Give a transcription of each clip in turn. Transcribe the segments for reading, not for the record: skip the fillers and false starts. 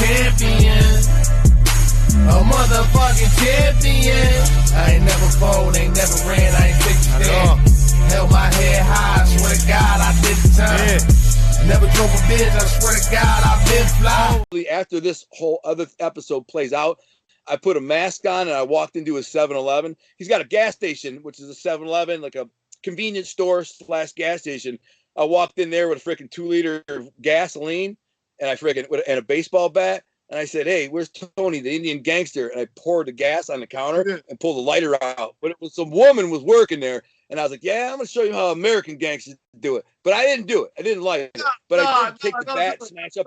champion. A motherfucking champion. I ain't never fold, ain't never ran, I ain't fixed it. Held my head high, I swear to God, I did the time. Never drove a bitch, I swear to God, I've been fly. After this whole other episode plays out, I put a mask on and I walked into a 7-Eleven. He's got a gas station, which is a 7-Eleven, like a convenience store / gas station. I walked in there with a freaking 2-liter gasoline and and a baseball bat. And I said, "Hey, where's Tony, the Indian gangster?" And I poured the gas on the counter and pulled the lighter out. But it was some woman was working there. And I was like, "Yeah, I'm going to show you how American gangsters do it." But I didn't do it. I didn't like it. But I did take the bat, smash up.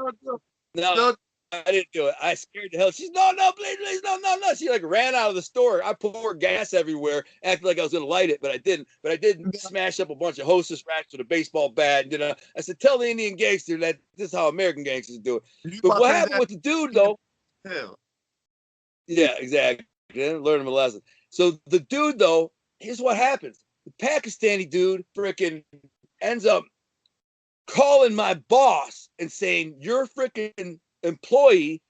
No, I didn't do it. I scared the hell. She's, no, please, no. She like ran out of the store. I poured gas everywhere, acted like I was going to light it, but I didn't. But I did smash up a bunch of Hostess racks with a baseball bat. And I said, "Tell the Indian gangster that this is how American gangsters do it." But what happened with the dude, though? Hell. Yeah, exactly. Learn him a lesson. So the dude, though, here's what happens. The Pakistani dude freaking ends up calling my boss and saying, "Your freaking employee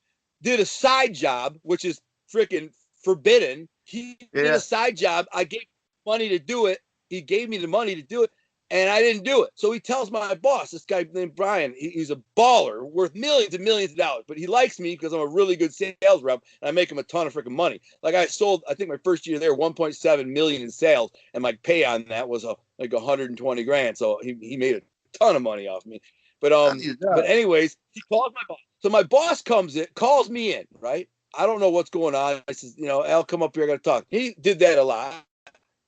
did a side job," which is freaking forbidden. He did a side job. I gave money to do it. He gave me the money to do it, and I didn't do it. So he tells my boss, this guy named Brian, he's a baller worth millions and millions of dollars, but he likes me because I'm a really good sales rep and I make him a ton of freaking money. Like I sold, I think my first year there, 1.7 million in sales, and my pay on that was like 120 grand. So he made a ton of money off me. But anyways, he calls my boss. So my boss calls me in, right? I don't know what's going on. I says, "Al, come up here. I got to talk." He did that a lot.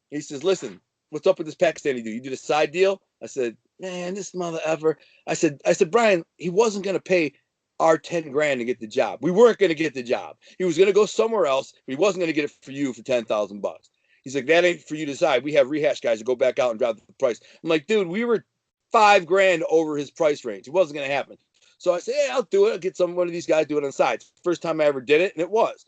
He says, "Listen, what's up with this Pakistani dude? You did a side deal?" I said, "Man, this mother effer." I said, Brian, he wasn't going to pay our 10 grand to get the job. We weren't going to get the job. He was going to go somewhere else, but he wasn't going to get it for you for 10,000 bucks. He's like, "That ain't for you to decide. We have rehash guys to go back out and drop the price." I'm like, "Dude, we were 5 grand over his price range. It wasn't going to happen." So I said, "Hey, I'll do it. I'll get one of these guys do it on the side." First time I ever did it, and it was.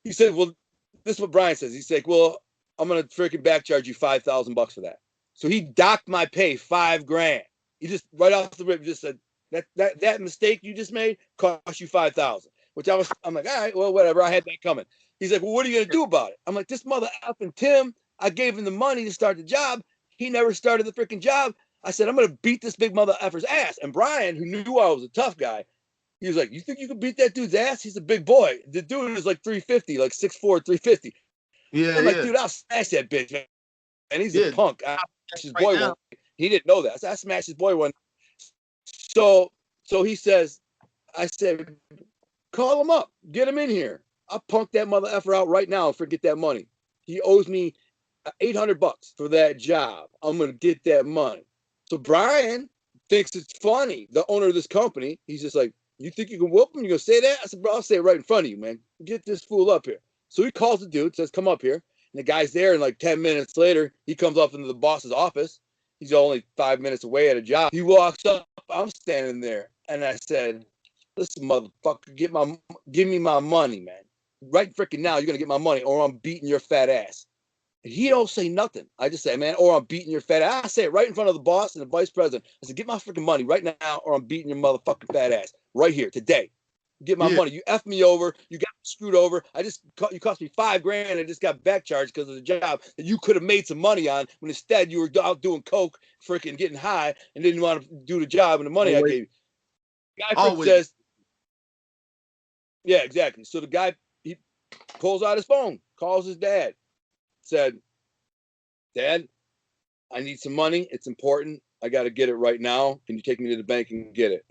He said, "Well," this is what Brian says. He's like, "Well, I'm going to freaking back charge you 5,000 bucks for that." So he docked my pay 5 grand. He just right off the rip just said, that mistake you just made cost you 5,000, which I'm like, "All right, well, whatever. I had that coming." He's like, "Well, what are you going to do about it?" I'm like, "This mother effing Tim, I gave him the money to start the job. He never started the freaking job." I said, "I'm going to beat this big mother effer's ass." And Brian, who knew I was a tough guy, he was like, "You think you can beat that dude's ass? He's a big boy." The dude is like 350, like 6'4", 350. Yeah, I'm like, "Dude, I'll smash that bitch, man." And he's a punk. I smashed his boy one. He didn't know that. I smashed his boy one. So he says, I said, "Call him up. Get him in here. I'll punk that mother effer out right now and forget that money. He owes me 800 bucks for that job. I'm going to get that money." So Brian thinks it's funny. The owner of this company, he's just like, "You think you can whoop him? You going to say that?" I said, "Bro, I'll say it right in front of you, man. Get this fool up here." So he calls the dude, says, "Come up here." And the guy's there, and like 10 minutes later, he comes up into the boss's office. He's only 5 minutes away at a job. He walks up. I'm standing there. And I said, "Listen, motherfucker, give me my money, man. Right freaking now, you're going to get my money, or I'm beating your fat ass." He don't say nothing. I just say, "Man, or I'm beating your fat ass." I say it right in front of the boss and the vice president. I said, "Get my freaking money right now, or I'm beating your motherfucking fat ass right here today. Get my money. You effed me over. You got screwed over. You cost me 5 grand. I just got back charged because of the job that you could have made some money on, when instead you were out doing coke, freaking getting high, and didn't want to do the job and the money I gave you." Guy says, "Yeah, exactly." So the guy, he pulls out his phone, calls his dad, said, "Dad, I need some money. It's important. I got to get it right now. Can you take me to the bank and get it?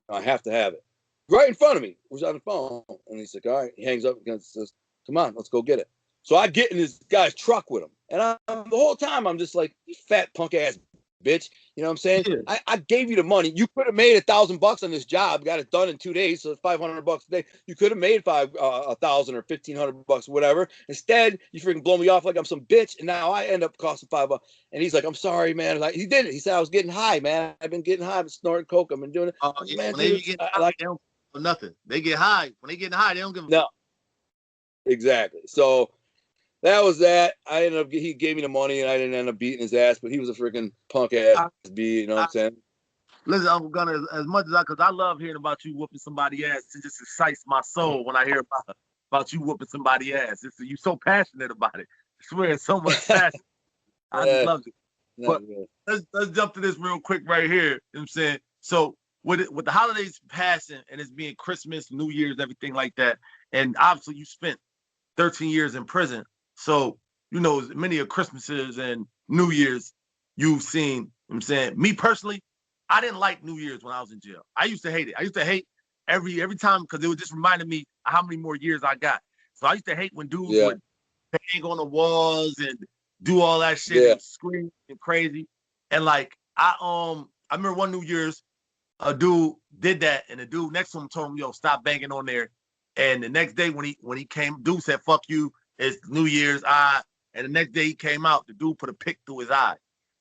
I have to have it." Right in front of me. Was on the phone. And he's like, "All right." He hangs up and says, "Come on, let's go get it." So I get in this guy's truck with him. And the whole time I'm just like, "You fat punk ass bitch." You know what I'm saying? Yeah. I gave you the money. You could have made $1,000 on this job, got it done in 2 days, so it's $500 a day. You could have made $1,000 or $1,500, whatever. Instead, you freaking blow me off like I'm some bitch, and now I end up costing $5. And he's like, "I'm sorry, man." Like, he did it. He said, "I was getting high, man. I've been getting high. I've been snorting coke. I've been doing it." Man, when they get high, they don't give nothing. They get high. When they get high, they don't give no. Exactly. So that was that. He gave me the money, and I didn't end up beating his ass, but he was a freaking punk ass B. You know what I'm saying? Listen, Uncle Gunner, as much as because I love hearing about you whooping somebody ass. It just excites my soul when I hear about you whooping somebody ass. You're so passionate about it. I swear, it's so much passion. I just love it. But let's jump to this real quick right here. You know what I'm saying? So with the holidays passing and it's being Christmas, New Year's, everything like that, and obviously you spent 13 years in prison. So, you know, many of Christmases and New Year's you've seen, you know what I'm saying? Me personally, I didn't like New Year's when I was in jail. I used to hate it. I used to hate every time because it was just reminding me how many more years I got. So I used to hate when dudes would hang on the walls and do all that shit and scream and crazy. And like I remember one New Year's, a dude did that, and the dude next to him told him, "Yo, stop banging on there." And the next day when he came, dude said, "Fuck you, it's New Year's." And the next day he came out, the dude put a pick through his eye.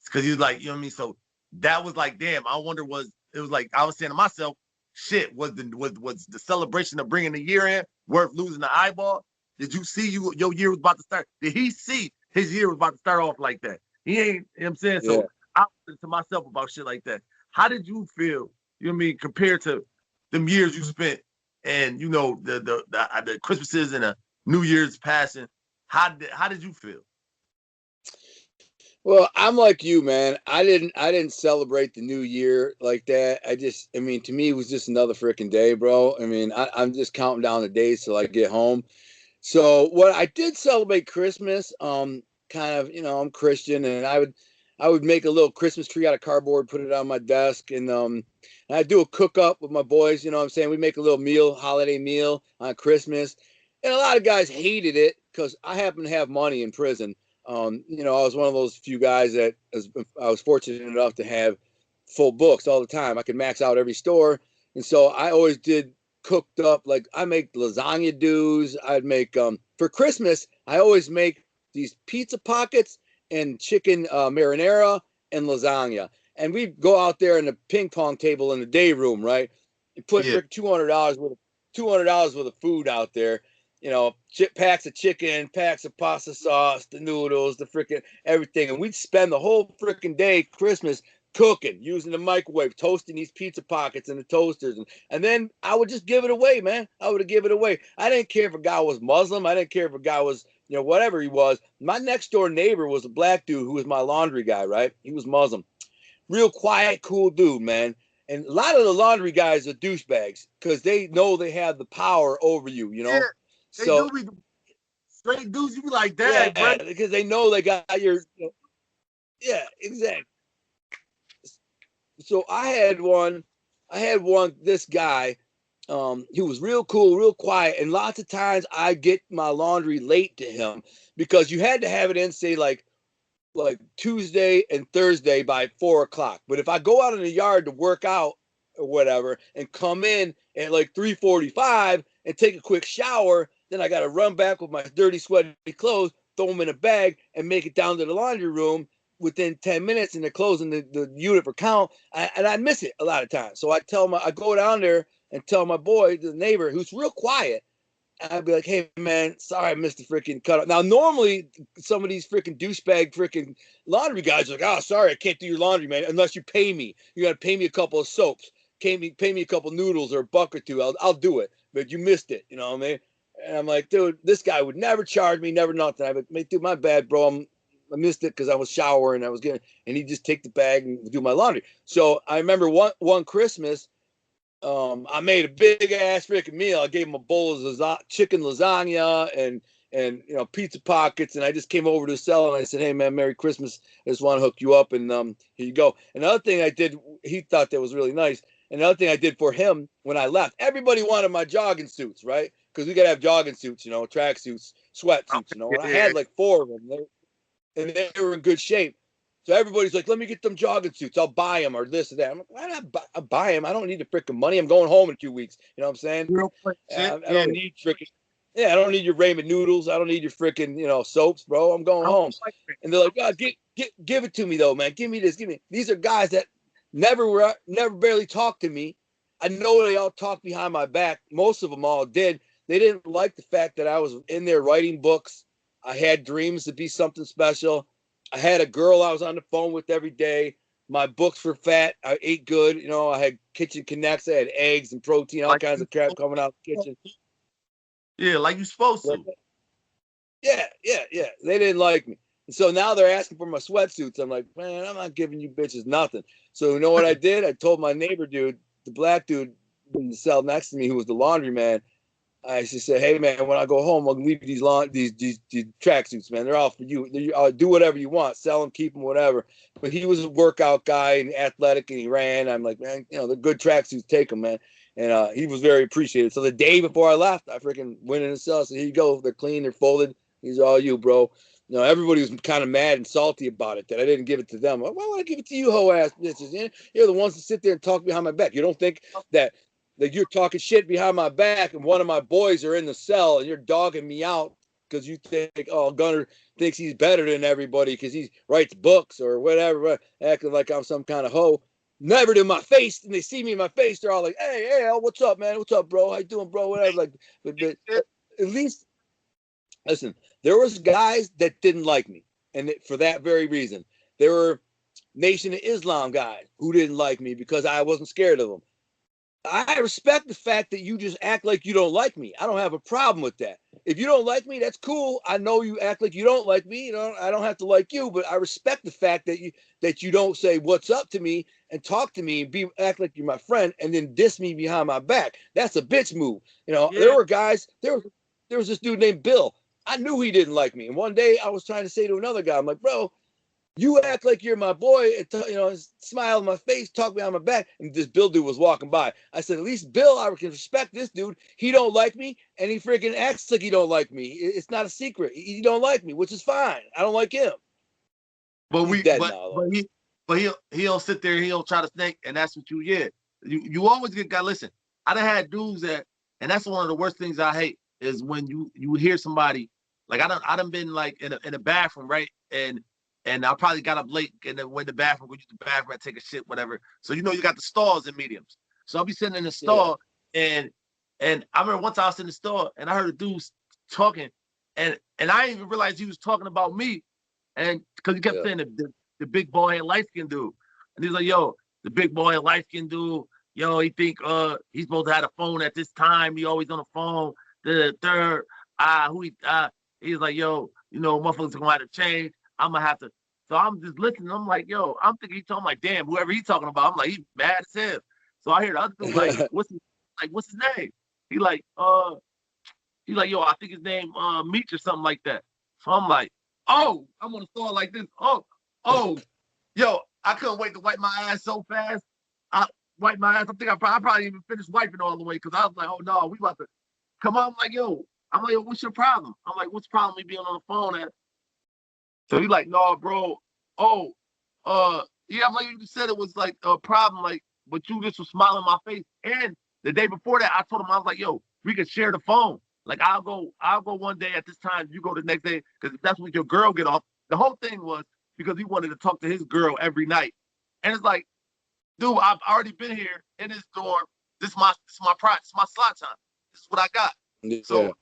Because he was like, you know what I mean? So that was like, damn, I wonder it was like I was saying to myself, shit, was the celebration of bringing the year in worth losing the eyeball? Did you see your year was about to start? Did he see his year was about to start off like that? He ain't, you know what I'm saying? So I was to myself about shit like that. How did you feel, you know what I mean, compared to them years you spent and, you know, the Christmases and the New Year's passing? How did you feel? Well, I'm like you, man. I didn't celebrate the new year like that. I mean, to me, it was just another freaking day, bro. I mean, I'm just counting down the days till I get home. So what I did celebrate Christmas, kind of, you know, I'm Christian, and I would make a little Christmas tree out of cardboard, put it on my desk, and I'd do a cook up with my boys, you know what I'm saying? We make a little meal, holiday meal on Christmas. And a lot of guys hated it because I happen to have money in prison. You know, I was one of those few guys that I was fortunate enough to have full books all the time. I could max out every store. And so I always did cooked up, like I make lasagna doos. I'd make, for Christmas, I always make these pizza pockets and chicken marinara and lasagna. And we go out there in the ping pong table in the day room, right? And put $200 worth of food out there. You know, packs of chicken, packs of pasta sauce, the noodles, the freaking everything. And we'd spend the whole freaking day Christmas cooking, using the microwave, toasting these pizza pockets in the toasters. And then I would just give it away, man. I would give it away. I didn't care if a guy was Muslim. I didn't care if a guy was, you know, whatever he was. My next door neighbor was a black dude who was my laundry guy, right? He was Muslim. Real quiet, cool dude, man. And a lot of the laundry guys are douchebags because they know they have the power over you, you know? Yeah. They do be straight dudes. You be like that, bro. Because they know they got your. You know, yeah, exactly. So I had one. This guy, he was real cool, real quiet, and lots of times I get my laundry late to him because you had to have it in, say like Tuesday and Thursday by 4 o'clock. But if I go out in the yard to work out or whatever and come in at like 3:45 and take a quick shower, then I got to run back with my dirty, sweaty clothes, throw them in a bag, and make it down to the laundry room within 10 minutes, and they're closing the unit for count. And I miss it a lot of times. So I go down there and tell my boy, the neighbor, who's real quiet, I'd be like, hey, man, sorry I missed the freaking cut. Now, normally, some of these freaking douchebag freaking laundry guys are like, oh, sorry, I can't do your laundry, man, unless you pay me. You got to pay me a couple of soaps. Pay me a couple noodles or a buck or two. I'll do it. But you missed it, you know what I mean? And I'm like, dude, this guy would never charge me, never nothing. I would make, dude, my bad, bro. I missed it because I was showering. And he'd just take the bag and do my laundry. So I remember one Christmas, I made a big ass freaking meal. I gave him a bowl of chicken lasagna and you know, pizza pockets, and I just came over to the cell and I said, hey man, Merry Christmas. I just want to hook you up, and here you go. Another thing I did, he thought that was really nice. Another thing I did for him when I left, everybody wanted my jogging suits, right? Because we gotta have jogging suits, you know, track suits, sweatsuits, you know. And I had like 4 of them, and they were in good shape. So everybody's like, let me get them jogging suits. I'll buy them or this or that. I'm like, why not buy them? I don't need the freaking money. I'm going home in 2 weeks. You know what I'm saying? I don't need freaking. Yeah, I don't need your ramen noodles. I don't need your freaking, you know, soaps, bro. I'm going home. And they're like, oh, give it to me though, man. Give me this. Give me. These are guys that never barely talked to me. I know they all talked behind my back. Most of them all did. They didn't like the fact that I was in there writing books. I had dreams to be something special. I had a girl I was on the phone with every day. My books were fat. I ate good. You know, I had kitchen connects. I had eggs and protein, all kinds of crap coming out of the kitchen. Yeah, like you supposed to. Yeah. They didn't like me. And so now they're asking for my sweatsuits. I'm like, man, I'm not giving you bitches nothing. So you know what I did? I told my neighbor dude, the black dude in the cell next to me, who was the laundry man, I just said, hey man, when I go home, I'll leave these tracksuits, man. They're all for you. Do whatever you want, sell them, keep them, whatever. But he was a workout guy and athletic, and he ran. I'm like, man, you know, they're good tracksuits. Take them, man. And he was very appreciative. So the day before I left, I freaking went in the cell. I said, here you go. They're clean. They're folded. These are all you, bro. You know, everybody was kind of mad and salty about it that I didn't give it to them. Why would I give it to you, hoe ass bitches? You're the ones that sit there and talk behind my back. You don't think that you're talking shit behind my back and one of my boys are in the cell and you're dogging me out because you think, oh, Gunner thinks he's better than everybody because he writes books or whatever, acting like I'm some kind of hoe. Never to my face, and they see me in my face, they're all like, hey, Al, what's up, man? What's up, bro? How you doing, bro? Whatever. Like, but at least, listen, there was guys that didn't like me, and for that very reason. There were Nation of Islam guys who didn't like me because I wasn't scared of them. I respect the fact that you just act like you don't like me. I don't have a problem with that. If you don't like me, that's cool. I know you act like you don't like me. You know, I don't have to like you, but I respect the fact that you don't say what's up to me and talk to me and act like you're my friend and then diss me behind my back. That's a bitch move. You know, There were guys. There was this dude named Bill. I knew he didn't like me, and one day I was trying to say to another guy, I'm like, bro, you act like you're my boy, and smile in my face, talk behind my back, and this Bill dude was walking by. I said, at least Bill, I can respect this dude. He don't like me, and he freaking acts like he don't like me. It's not a secret. He don't like me, which is fine. I don't like him. But he'll sit there, he'll try to snake, and that's what you always get guy. Listen, I done had dudes that, and that's one of the worst things I hate is when you hear somebody like I done been like in a bathroom, right, and I probably got up late and then went to the bathroom, go use the bathroom, I take a shit, whatever. So you got the stalls in mediums. So I'll be sitting in the stall, and I remember one time I was in the stall and I heard a dude talking, and I didn't even realize he was talking about me, and because he kept saying the big boy and light skinned dude, and he's like, yo, the big boy and light skinned dude, yo, he think he's supposed to have a phone at this time. He always on the phone. The third, he's like, yo, motherfuckers gonna have to change. I'm gonna have to. So I'm just listening. I'm like, yo, I'm thinking he's talking like, damn, whoever he's talking about. I'm like, he's mad as hell. So I hear the other dude like, what's his name? He like, yo, I think his name Meech or something like that. So I'm like, oh, I'm gonna start like this. Oh, yo, I couldn't wait to wipe my ass so fast. I wiped my ass. I think I probably even finished wiping all the way because I was like, oh no, we about to come on. I'm like, yo, what's your problem? I'm like, what's the problem with being on the phone at? So he's like, no, bro. Oh, yeah, I'm like, you said it was like a problem, like, but you just was smiling in my face. And the day before that, I told him, I was like, yo, we could share the phone. Like, I'll go one day at this time, you go the next day, because that's when your girl get off. The whole thing was because he wanted to talk to his girl every night. And it's like, dude, I've already been here in this dorm. This is my slot time. This is what I got. Yeah. So,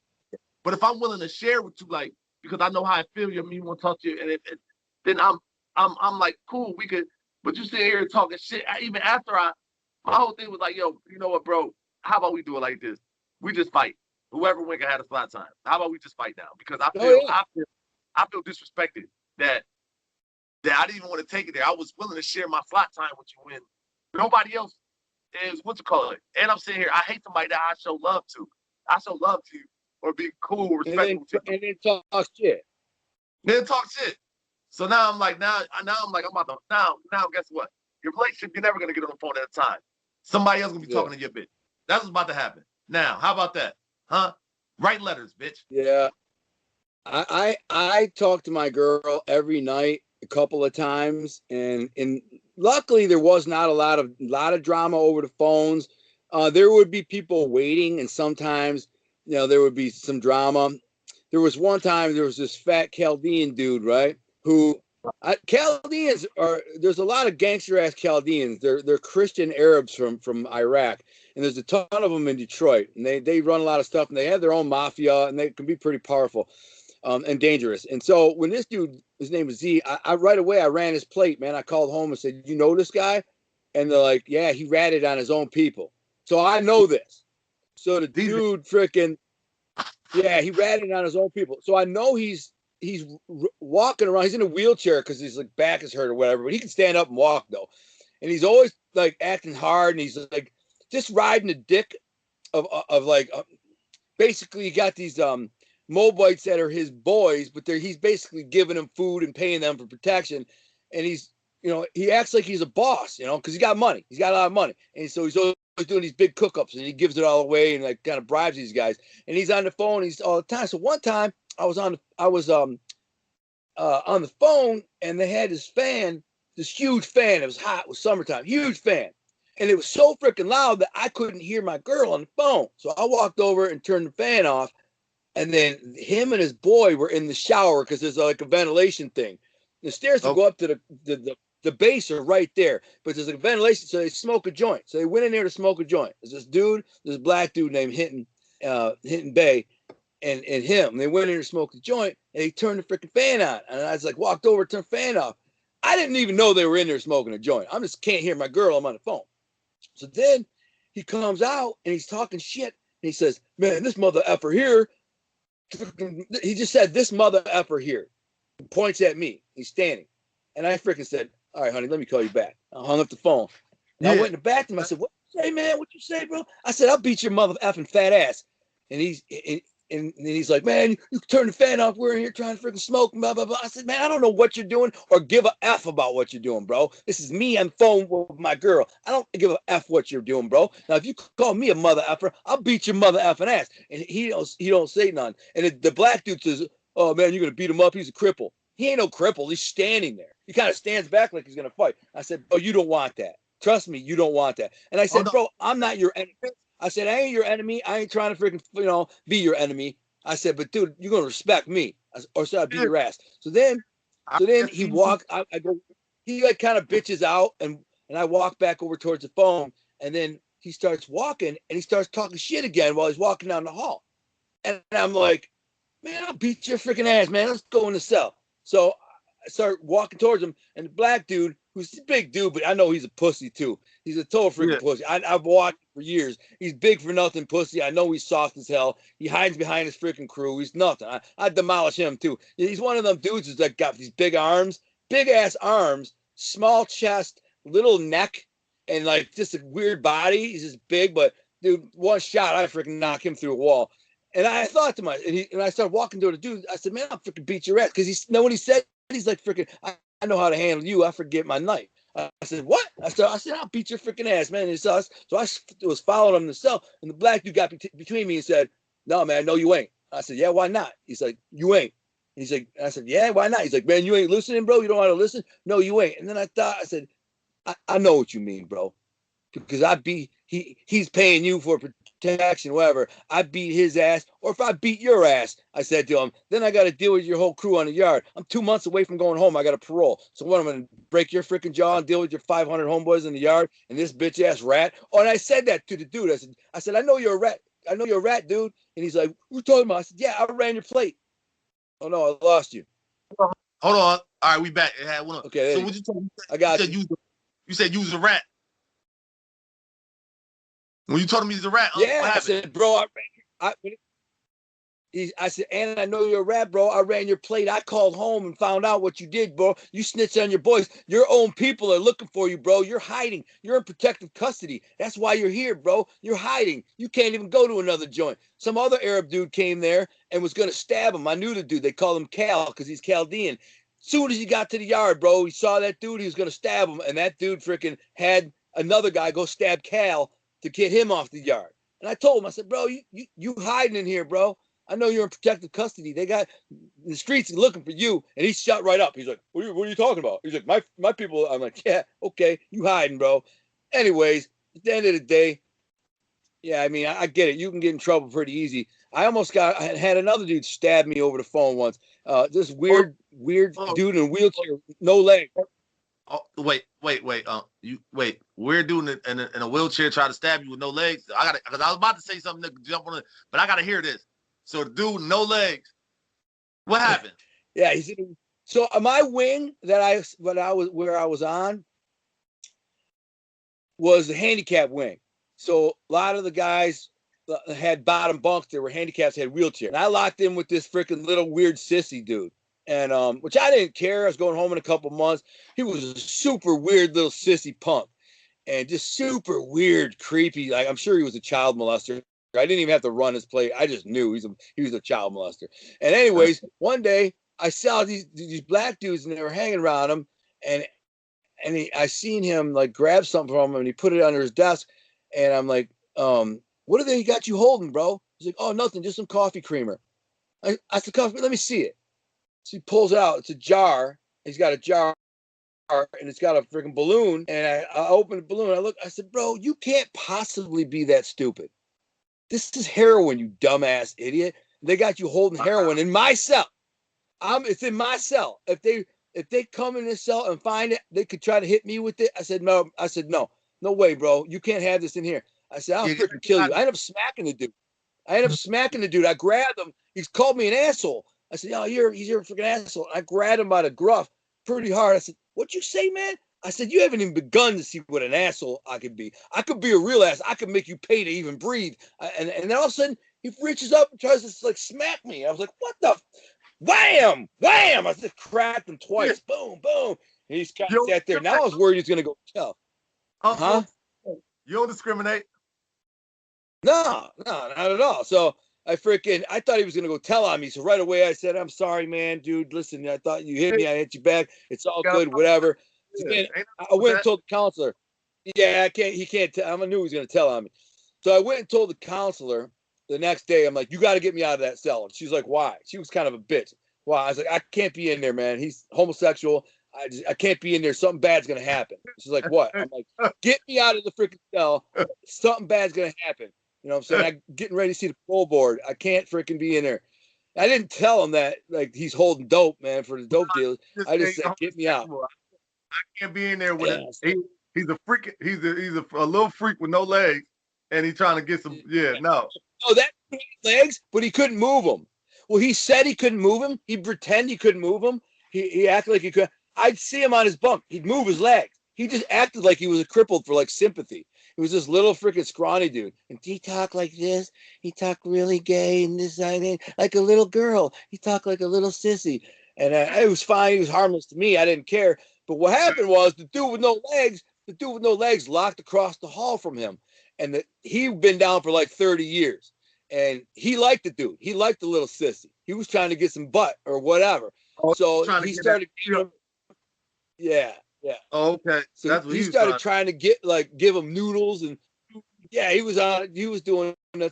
but if I'm willing to share with you, like, because I know how I feel, you want to talk to you, and then I'm like, cool, we could. But you sit here talking shit. Even after my whole thing was like, yo, you know what, bro? How about we do it like this? We just fight. Whoever win can have a slot time. How about we just fight now? Because I feel disrespected that I didn't even want to take it there. I was willing to share my slot time with you when nobody else is And I'm sitting here, I hate somebody that I show love to. I show love to you. Or be cool, respectful. And then talk shit. So now I'm like, I'm about to now guess what? Your relationship, you're never gonna get on the phone at a time. Somebody else gonna be talking to your bitch. That's what's about to happen. Now, how about that? Huh? Write letters, bitch. Yeah. I talk to my girl every night a couple of times, and luckily there was not a lot of drama over the phones. There would be people waiting, and sometimes there would be some drama. There was one time there was this fat Chaldean dude, right? Chaldeans there's a lot of gangster ass Chaldeans. They're Christian Arabs from Iraq, and there's a ton of them in Detroit, and they run a lot of stuff, and they have their own mafia, and they can be pretty powerful. and dangerous. And so when this dude, his name was Z, I right away, I ran his plate, man. I called home and said, you know this guy? And they're like, yeah, he ratted on his own people. So I know this. So the dude freaking, yeah, he ratted on his own people. So I know he's walking around. He's in a wheelchair because his like back is hurt or whatever, but he can stand up and walk though. And he's always like acting hard, and he's like just riding the dick of like basically he got these Moabites that are his boys, but he's basically giving them food and paying them for protection. And he's, you know, he acts like he's a boss, you know, because he got money. He's got a lot of money. And so he's always doing these big cook-ups, and he gives it all away and like kind of bribes these guys. And he's on the phone, he's all the time. So one time I was on the phone, and they had this fan, this huge fan. It was hot, it was summertime, huge fan. And it was so freaking loud that I couldn't hear my girl on the phone. So I walked over and turned the fan off. And then him and his boy were in the shower because there's like a ventilation thing. The stairs to go up to the base are right there, but there's a ventilation, so they smoke a joint. So they went in there to smoke a joint. There's this black dude named Hinton Bay, and him. And they went in there to smoke a joint, and they turned the freaking fan on. And I was like, walked over, turned the fan off. I didn't even know they were in there smoking a joint. I just can't hear my girl. I'm on the phone. So then he comes out and he's talking shit. And he says, man, this mother effer here. He just said, this mother effer here. He points at me. He's standing. And I freaking said, all right, honey, let me call you back. I hung up the phone. Yeah. I went in the bathroom. I said, what you say, man? What you say, bro? I said, I'll beat your mother effing fat ass. And he's like, man, you turn the fan off. We're in here trying to freaking smoke. Blah, blah, blah. I said, man, I don't know what you're doing or give a F about what you're doing, bro. This is me on the phone with my girl. I don't give a F what you're doing, bro. Now, if you call me a mother effer, I'll beat your mother effing ass. And he don't say none. And the black dude says, oh, man, you're going to beat him up. He's a cripple. He ain't no cripple. He's standing there. He kind of stands back like he's going to fight. I said, bro, you don't want that. Trust me, you don't want that. And I said, bro, I'm not your enemy. I said, I ain't your enemy. I ain't trying to freaking, be your enemy. I said, but dude, you're going to respect me, or should I beat your ass? So then he walked, I go, he like kind of bitches out, and I walk back over towards the phone, and then he starts walking, and he starts talking shit again while he's walking down the hall. And I'm like, man, I'll beat your freaking ass, man. Let's go in the cell. So I start walking towards him, and the black dude, who's a big dude, but I know he's a pussy too. He's a total freaking pussy. I've watched him for years. He's big for nothing pussy. I know he's soft as hell. He hides behind his freaking crew. He's nothing. I'd demolish him too. He's one of them dudes who's like got these big arms, big ass arms, small chest, little neck, and like just a weird body. He's just big, but dude, one shot, I freaking knock him through a wall. And I thought to myself, and I started walking to the dude. I said, man, I'll freaking beat your ass. Because when he said, he's like, freaking, I know how to handle you. I forget my knife. I said, what? I said, I'll beat your freaking ass, man. And so I was following him in the cell, and the black dude got between me and said, no, man, no, you ain't. I said, yeah, why not? He's like, you ain't. And he's like, I said, yeah, why not? He's like, man, you ain't listening, bro. You don't want to listen? No, you ain't. And then I said, I know what you mean, bro. Because he's paying you for protection, whatever. I beat his ass, or if I beat your ass, I said to him, then I got to deal with your whole crew on the yard. I'm 2 months away from going home. I got a parole. So what, I'm going to break your freaking jaw and deal with your 500 homeboys in the yard and this bitch ass rat? Oh, and I said that to the dude. I said, I know you're a rat. I know you're a rat, dude. And he's like, what are you talking about? I said, yeah, I ran your plate. Oh, no, I lost you. Hold on. All right, we back. Okay. So what you told me? I got you. You said you was a rat. When you told him he's a rat, yeah, I said, bro, I said, and I know you're a rat, bro. I ran your plate. I called home and found out what you did, bro. You snitched on your boys. Your own people are looking for you, bro. You're hiding. You're in protective custody. That's why you're here, bro. You're hiding. You can't even go to another joint. Some other Arab dude came there and was going to stab him. I knew the dude. They called him Cal because he's Chaldean. Soon as he got to the yard, bro, he saw that dude. He was going to stab him. And that dude freaking had another guy go stab Cal to get him off the yard. And I told him, I said, bro, you hiding in here, bro. I know you're in protective custody. They got the streets looking for you. And he shut right up. He's like, what are you talking about? He's like, my people. I'm like, yeah, okay, you hiding, bro. Anyways, at the end of the day, yeah, I mean, I get it. You can get in trouble pretty easy. I had another dude stab me over the phone once. This weird dude in a wheelchair, no leg. Oh, wait. Weird dude in a wheelchair try to stab you with no legs. Because I was about to say something to jump on it, but I gotta hear this. So the dude, no legs, What happened? Yeah, he's in, so my wing that I was on was the handicap wing. So a lot of the guys had bottom bunks. There were handicaps, had wheelchair. And I locked in with this freaking little weird sissy dude. And which I didn't care. I was going home in a couple months. He was a super weird little sissy punk. And just super weird, creepy. Like, I'm sure he was a child molester. I didn't even have to run his plate. I just knew he was a child molester. And anyways, one day I saw these black dudes and they were hanging around him, and I seen him like grab something from him and he put it under his desk, and I'm like, what are they got you holding, bro? He's like, oh, nothing, just some coffee creamer. I said, coffee, let me see it. So he pulls it out. It's a jar. He's got a jar. And it's got a freaking balloon, and I opened the balloon. I said, bro, you can't possibly be that stupid. This is heroin, you dumbass idiot. They got you holding heroin in my cell. It's in my cell. If they come in this cell and find it, they could try to hit me with it. I said, no, no way, bro. You can't have this in here. I said, I'll freaking kill you. I ended up smacking the dude. I grabbed him. He's called me an asshole. I said, yo, he's your freaking asshole. I grabbed him by the gruff pretty hard. I said, what'd you say, man? I said, you haven't even begun to see what an asshole I could be. I could be a real ass. I could make you pay to even breathe. And then all of a sudden, he reaches up and tries to like smack me. I was like, what the? Wham! Wham! I just cracked him twice. Boom, boom. And he's kind of sat there. Now I was worried he's going to go tell. Huh? You don't discriminate? No, not at all. So I thought he was going to go tell on me. So right away I said, I'm sorry, man, dude. Listen, I thought you hit me. I hit you back. It's all good, whatever. So then I went and told the counselor. Yeah, he can't tell. I knew he was going to tell on me. So I went and told the counselor the next day. I'm like, you got to get me out of that cell. And she's like, why? She was kind of a bitch. Why? I was like, I can't be in there, man. He's homosexual. I can't be in there. Something bad's going to happen. She's like, what? I'm like, get me out of the freaking cell. Something bad's going to happen. You know what I'm saying? I'm getting ready to see the parole board. I can't freaking be in there. I didn't tell him that like he's holding dope, man, for the dope dealers. I just said, get me out. I can't be in there with it. He's a freak. He's a little freak with no legs, and he's trying to get some. Yeah, no. Oh, that legs, but he couldn't move them. Well, he said he couldn't move him. He'd pretend he couldn't move them. He acted like he could. I'd see him on his bunk. He'd move his legs. He just acted like he was crippled for like sympathy. He was this little freaking scrawny dude. And he talked like this. He talked really gay and this, like a little girl. He talked like a little sissy. And it was fine. He was harmless to me. I didn't care. But what happened was the dude with no legs locked across the hall from him. And he'd been down for like 30 years. And he liked the dude. He liked the little sissy. He was trying to get some butt or whatever. So he started. Yeah. Oh, okay. So that's what he started trying to give him noodles, and yeah, he was doing that,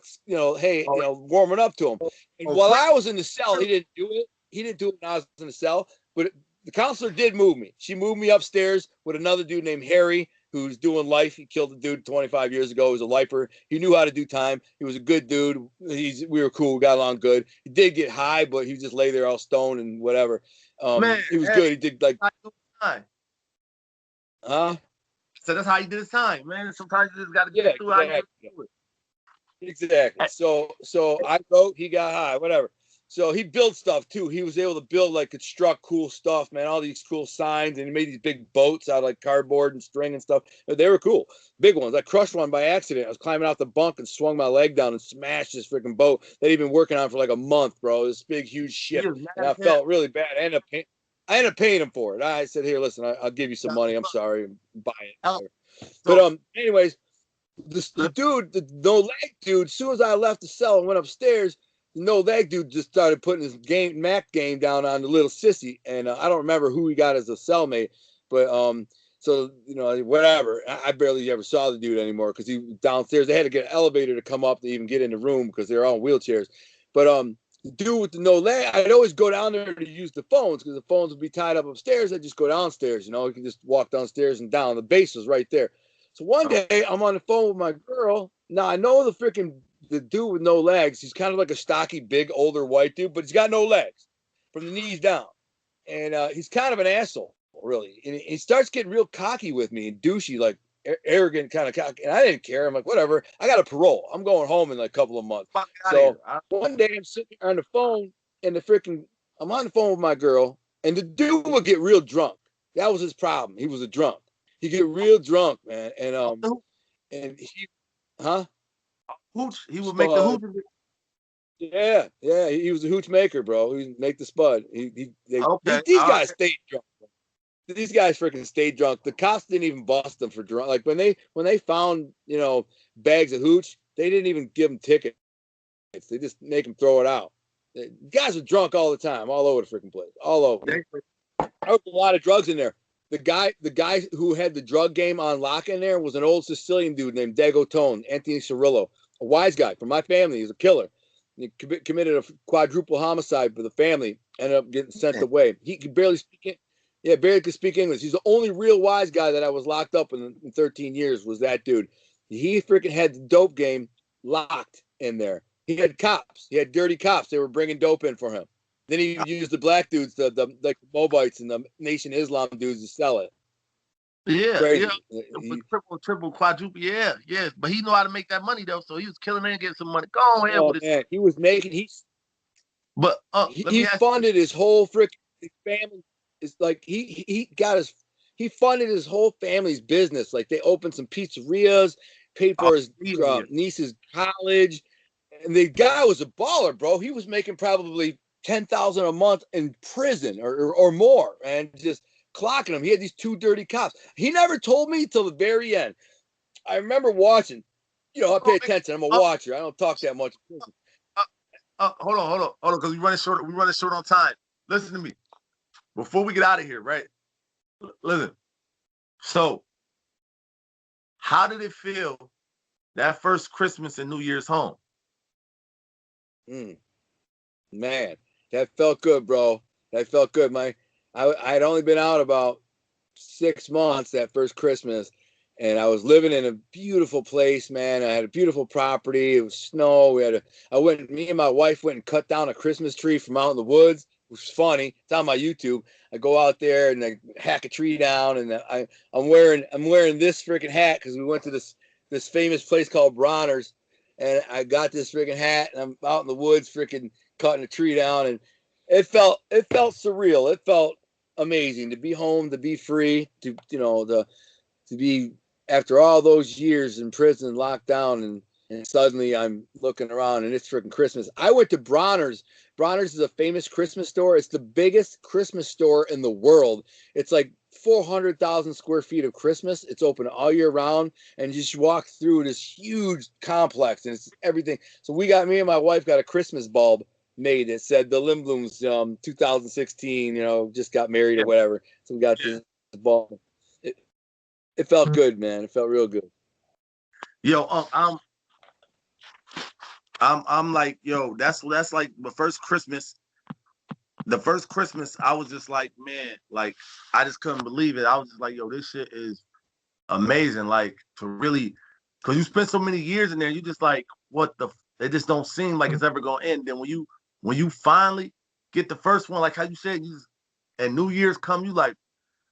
hey, warming up to him. And while I was in the cell, he didn't do it. He didn't do it when I was in the cell, but the counselor did move me. She moved me upstairs with another dude named Harry, who's doing life. He killed a dude 25 years ago. He was a lifer. He knew how to do time. He was a good dude. We were cool. We got along good. He did get high, but he just lay there all stoned and whatever. Man, he was good. He did like. So that's how he did his time, man. Sometimes you just got to get through how you do it. Exactly. So I wrote, he got high, whatever. So he built stuff too. He was able to build, like, construct cool stuff, man. All these cool signs, and he made these big boats out of like cardboard and string and stuff. They were cool, big ones. I crushed one by accident. I was climbing out the bunk and swung my leg down and smashed this freaking boat that he'd been working on for like a month, bro. This big, huge ship, and I felt really bad. I ended up paying him for it. I said, here, listen, I'll give you some money. I'm sorry. Buy it. But anyways, the dude, the no leg dude, as soon as I left the cell and went upstairs, the no leg dude just started putting his Mac game down on the little sissy. And I don't remember who he got as a cellmate, but so, whatever. I barely ever saw the dude anymore because he was downstairs. They had to get an elevator to come up to even get in the room because they were all in wheelchairs. But the dude with the no leg, I'd always go down there to use the phones because the phones would be tied up upstairs. I'd just go downstairs, you can just walk downstairs and down. The base was right there. So one day I'm on the phone with my girl. Now I know the dude with no legs. He's kind of like a stocky, big, older white dude, but he's got no legs from the knees down. And he's kind of an asshole, really. And he starts getting real cocky with me and douchey, like arrogant kind of cocky. And I didn't care. I'm like, whatever. I got a parole. I'm going home in like a couple of months. So one day I'm sitting on the phone and the freaking I'm on the phone with my girl, and the dude would get real drunk. That was his problem. He was a drunk. He'd get real drunk, man. And he, huh? Hooch. He would So, make the hooch. yeah, he was a hooch maker, bro. He'd make the spud. Okay. These guys stayed drunk. These guys freaking stayed drunk. The cops didn't even bust them for drunk. Like when they found, you know, bags of hooch, they didn't even give them tickets. They just make them throw it out. The guys were drunk all the time, all over the freaking place, all over. There was a lot of drugs in there. The guy who had the drug game on lock in there was an old Sicilian dude named Dago Tone, Anthony Cirillo, a wise guy from my family. He's a killer. He committed a quadruple homicide for the family. Ended up getting sent away. He could barely speak it. Yeah, barely could speak English. He's the only real wise guy that I was locked up in 13 years was that dude. He freaking had the dope game locked in there. He had cops. He had dirty cops. They were bringing dope in for him. Then he would use the black dudes, like the Moabites and the Nation Islam dudes to sell it. Yeah, Crazy. Triple, quadruple. Yeah. But he know how to make that money though, so he was killing and getting some money. Go ahead with man. He was making. He funded his whole freaking family. It's like he funded his whole family's business. Like they opened some pizzerias, paid for his niece's college, and the guy was a baller, bro. He was making probably $10,000 a month in prison or more, and just clocking him. He had these two dirty cops. He never told me till the very end. I remember watching. You know, I pay attention. I'm a watcher. I don't talk that much. Hold on, because we running short. We running short on time. Listen to me. Before we get out of here, right? Listen. So, how did it feel that first Christmas and New Year's home? Man, that felt good, bro. That felt good. I had only been out about 6 months that first Christmas, and I was living in a beautiful place, man. I had a beautiful property. It was snow. Me and my wife went and cut down a Christmas tree from out in the woods. Which was funny. It's on my YouTube. I go out there and I hack a tree down, and I'm wearing this freaking hat because we went to this famous place called Bronner's, and I got this freaking hat, and I'm out in the woods freaking cutting a tree down, and it felt surreal. It felt amazing to be home, to be free, to be after all those years in prison, locked down, and suddenly I'm looking around and it's freaking Christmas. I went to Bronner's. Bronner's is a famous Christmas store. It's the biggest Christmas store in the world. It's like 400,000 square feet of Christmas. It's open all year round, and you just walk through this huge complex, and it's everything. So me and my wife got a Christmas bulb made that said the Lindblooms 2016, just got married or whatever. So we got this bulb. It felt good, man. It felt real good. Yo, I'm like, yo, that's like the first Christmas. The first Christmas, I was just like, man, like I just couldn't believe it. I was just like, yo, this shit is amazing. Like to really, because you spent so many years in there, you just like, it just don't seem like it's ever gonna end. Then when you finally get the first one, like how you said, and New Year's come, you like,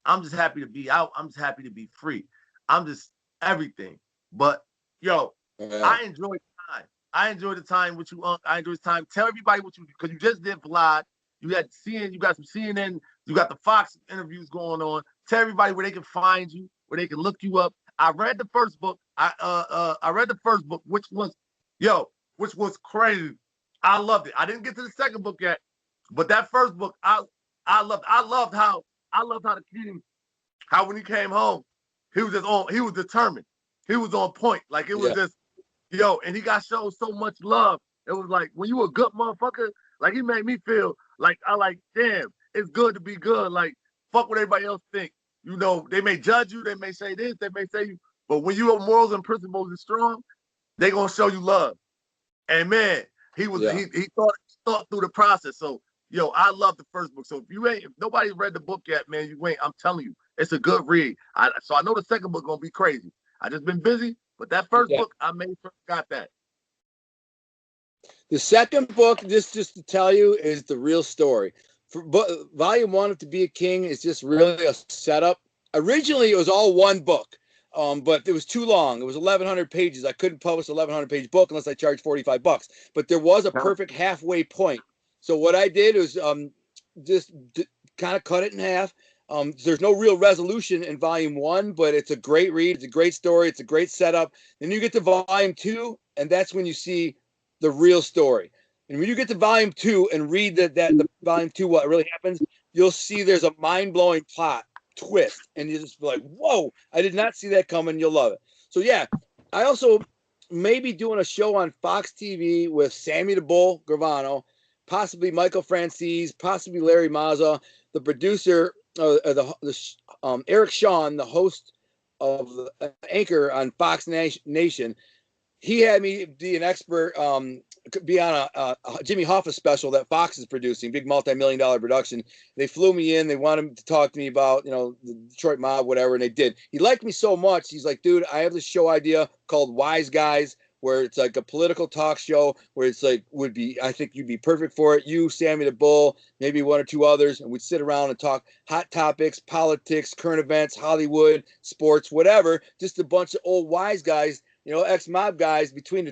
I'm just happy to be out. I'm just happy to be free. I'm just everything. But yo, I enjoyed time. I enjoyed the time with you, Unc. I enjoyed the time. Tell everybody what because you just did Vlad. You got some CNN, you got the Fox interviews going on. Tell everybody where they can find you, where they can look you up. I read the first book. I read the first book, which was crazy. I loved it. I didn't get to the second book yet, but that first book, I loved how the kid, how when he came home, he was determined. He was on point. Like it was just, and he got shown so much love. It was like, when you a good motherfucker, like he made me feel like, damn, it's good to be good. Like, fuck what everybody else think. They may judge you, they may say this, they may say you, but when you are morals and principles and strong, they gonna show you love. And man, he thought through the process. So, I love the first book. So if nobody's read the book yet, man, you ain't. I'm telling you, it's a good read. So I know the second book gonna be crazy. I just been busy, but that first book, I made sure I got that. The second book, just to tell you, is the real story. Volume 1 of To Be a King is just really a setup. Originally, it was all one book, but it was too long. It was 1,100 pages. I couldn't publish an 1,100-page book unless I charged $45. But there was a perfect halfway point. So what I did was kind of cut it in half. There's no real resolution in volume 1, but it's a great read. It's a great story. It's a great setup. Then you get to volume 2, and that's when you see the real story. And when you get to volume 2 and read the volume 2, what really happens, you'll see there's a mind-blowing plot twist, and you just be like, whoa, I did not see that coming. You'll love it. So yeah, I also may be doing a show on Fox TV with Sammy the Bull Gravano, possibly Michael Francis, possibly Larry Mazza, the producer, Eric Shawn, the host of the anchor on Fox Nation. He had me be an expert, be on a Jimmy Hoffa special that Fox is producing, big multi-million-dollar production. They flew me in. They wanted to talk to me about, the Detroit mob, whatever, and they did. He liked me so much. He's like, dude, I have this show idea called Wise Guys, where it's like a political talk show where it's like, I think you'd be perfect for it. You, Sammy the Bull, maybe one or two others, and we'd sit around and talk hot topics, politics, current events, Hollywood, sports, whatever. Just a bunch of old wise guys, ex-mob guys. Between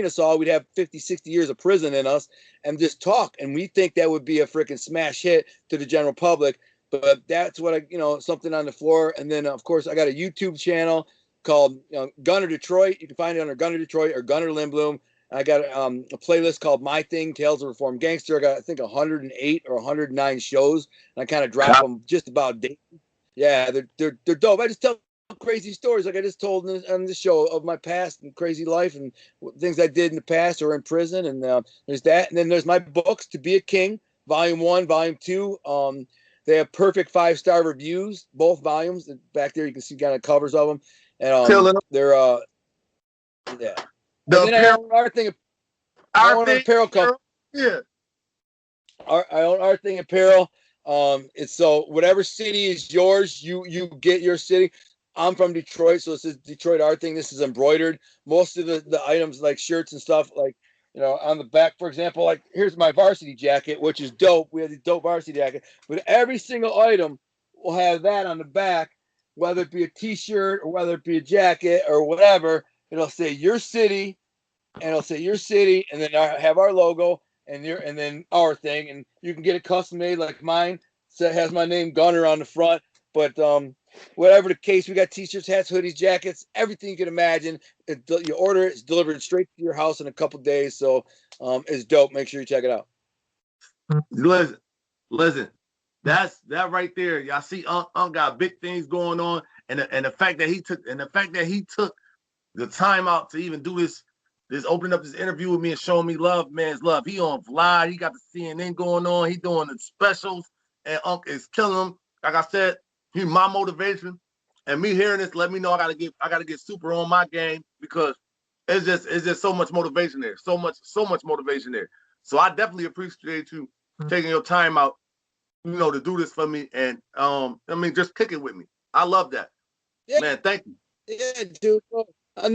us all, we'd have 50, 60 years of prison in us and just talk. And we think that would be a freaking smash hit to the general public. But that's what something on the floor. And then, of course, I got a YouTube channel called Gunner Detroit. You can find it under Gunner Detroit or Gunner Lindbloom. I got a playlist called My Thing, Tales of a Reformed Gangster. I got, I think, 108 or 109 shows, and I kind of drop them just about daily. Yeah, they're dope. I just tell crazy stories like I just told on this show of my past and crazy life and things I did in the past or in prison. And there's that. And then there's my books, To Be a King, Volume 1, Volume 2. They have perfect 5-star reviews, both volumes. Back there, you can see kind of covers of them. And they're yeah. The and then I own our thing. I own an apparel company. Yeah. I own our thing apparel. It's so whatever city is yours, you get your city. I'm from Detroit, so it says Detroit Art Thing. This is embroidered. Most of the items like shirts and stuff, like on the back, for example, like here's my varsity jacket, which is dope. We have the dope varsity jacket, but every single item will have that on the back. Whether it be a T-shirt or whether it be a jacket or whatever, it'll say your city, and it'll say your city, and then have our logo and then our thing, and you can get it custom made like mine. So it has my name Gunner on the front. But whatever the case, we got T-shirts, hats, hoodies, jackets, everything you can imagine. You order it, it's delivered straight to your house in a couple days. So it's dope. Make sure you check it out. Listen. That right there, y'all see, Unc got big things going on, and the fact that he took the time out to even do this opening up this interview with me and showing me love, man's love. He on Fly, he got the CNN going on, he doing the specials, and Unc is killing him. Like I said, he's my motivation, and me hearing this let me know I gotta get super on my game because it's just so much motivation there, so much motivation there. So I definitely appreciate you taking your time out, to do this for me, and just kick it with me. I love that. Yeah. Man, thank you. Yeah, dude. I've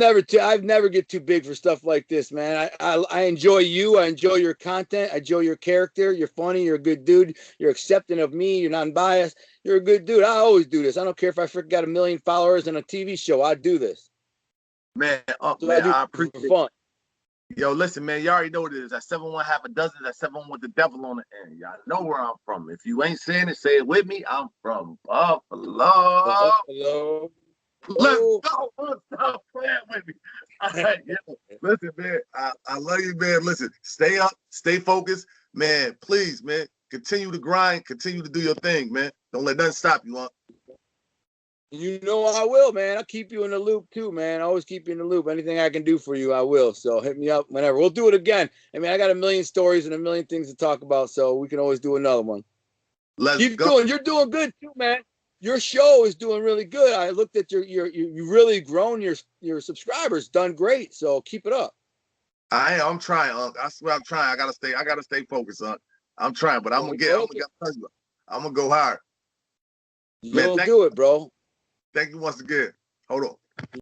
never get too big for stuff like this, man. I enjoy you. I enjoy your content. I enjoy your character. You're funny. You're a good dude. You're accepting of me. You're non-biased. You're a good dude. I always do this. I don't care if I got 1 million followers on a TV show. I do this. Man, I appreciate it. Fun. Yo, listen, man, you already know what it is. That 7-1 half a dozen, that 7-1 with the devil on the end. Y'all know where I'm from. If you ain't saying it, say it with me. I'm from Buffalo. Let's go. Stop playing with me. All right, yo. Listen, man, I love you, man. Listen, stay up, stay focused. Man, please, man, continue to grind, continue to do your thing, man. Don't let nothing stop you, huh? You know I will, man. I'll keep you in the loop too, man. I always keep you in the loop. Anything I can do for you, I will. So hit me up whenever. We'll do it again. I mean, I got 1 million stories and 1 million things to talk about, so we can always do another one. Keep going. You're doing good too, man. Your show is doing really good. I looked at you really grown your subscribers, done great. So keep it up. I'm trying, Unc. I swear I'm trying. I gotta stay focused, Unc. I'm trying, but I'm gonna go hard. You'll do it, bro. Thank you once again. Hold on.